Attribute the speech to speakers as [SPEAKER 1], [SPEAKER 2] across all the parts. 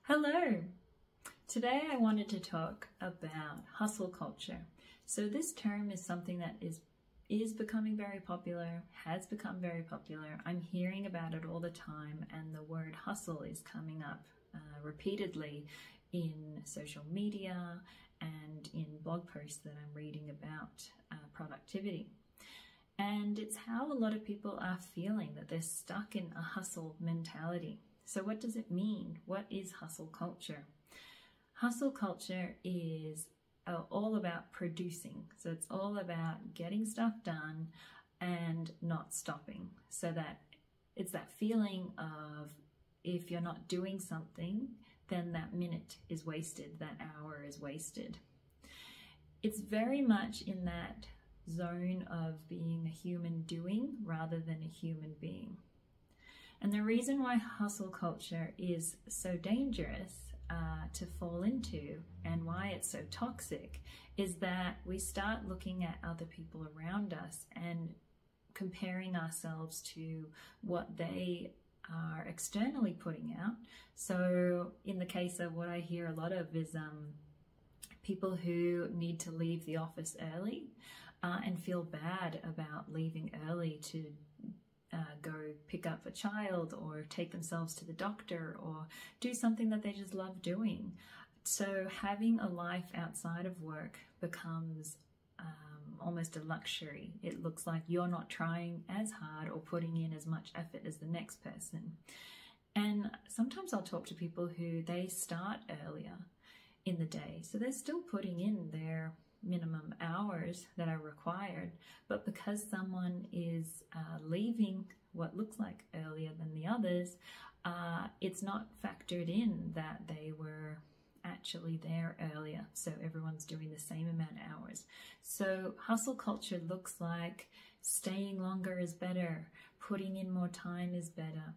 [SPEAKER 1] Hello! Today I wanted to talk about hustle culture. So this term is something that is becoming very popular, has become very popular. I'm hearing about it all the time, and the word hustle is coming up repeatedly in social media and in blog posts that I'm reading about productivity. And it's how a lot of people are feeling, that they're stuck in a hustle mentality. So what does it mean? What is hustle culture? Hustle culture is all about producing. So it's all about getting stuff done and not stopping. So that it's that feeling of if you're not doing something, then that minute is wasted, that hour is wasted. It's very much in that zone of being a human doing rather than a human being. And the reason why hustle culture is so dangerous to fall into and why it's so toxic is that we start looking at other people around us and comparing ourselves to what they are externally putting out. So in the case of what I hear a lot of is people who need to leave the office early and feel bad about leaving early to go pick up a child or take themselves to the doctor or do something that they just love doing. So having a life outside of work becomes almost a luxury. It looks like you're not trying as hard or putting in as much effort as the next person. And sometimes I'll talk to people who they start earlier in the day, so they're still putting in their minimum hours that are required, but because someone is leaving what looks like earlier than the others, it's not factored in that they were actually there earlier, so everyone's doing the same amount of hours. So hustle culture looks like staying longer is better, putting in more time is better,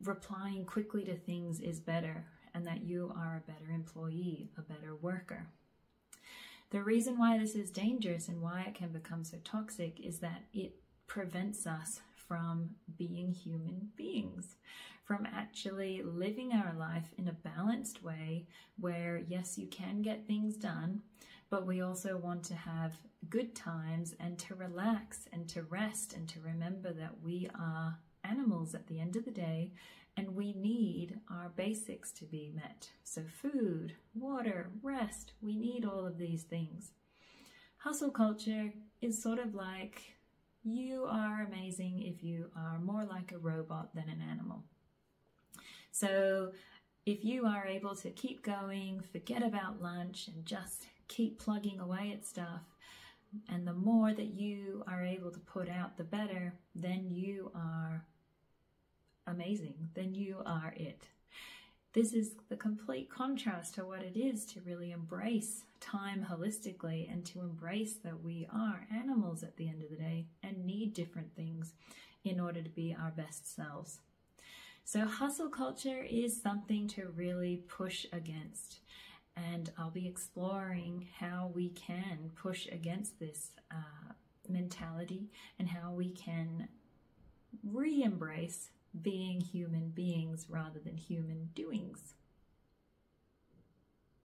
[SPEAKER 1] replying quickly to things is better, and that you are a better employee, a better worker. The reason why this is dangerous and why it can become so toxic is that it prevents us from being human beings, from actually living our life in a balanced way where, yes, you can get things done, but we also want to have good times and to relax and to rest and to remember that we are animals at the end of the day, and we need our basics to be met. So food, water, rest, we need all of these things. Hustle culture is sort of like you are amazing if you are more like a robot than an animal. So if you are able to keep going, forget about lunch and just keep plugging away at stuff, and the more that you are able to put out, the better, then you are amazing, then you are it. This is the complete contrast to what it is to really embrace time holistically and to embrace that we are animals at the end of the day and need different things in order to be our best selves. So hustle culture is something to really push against, and I'll be exploring how we can push against this mentality and how we can re-embrace being human beings rather than human doings.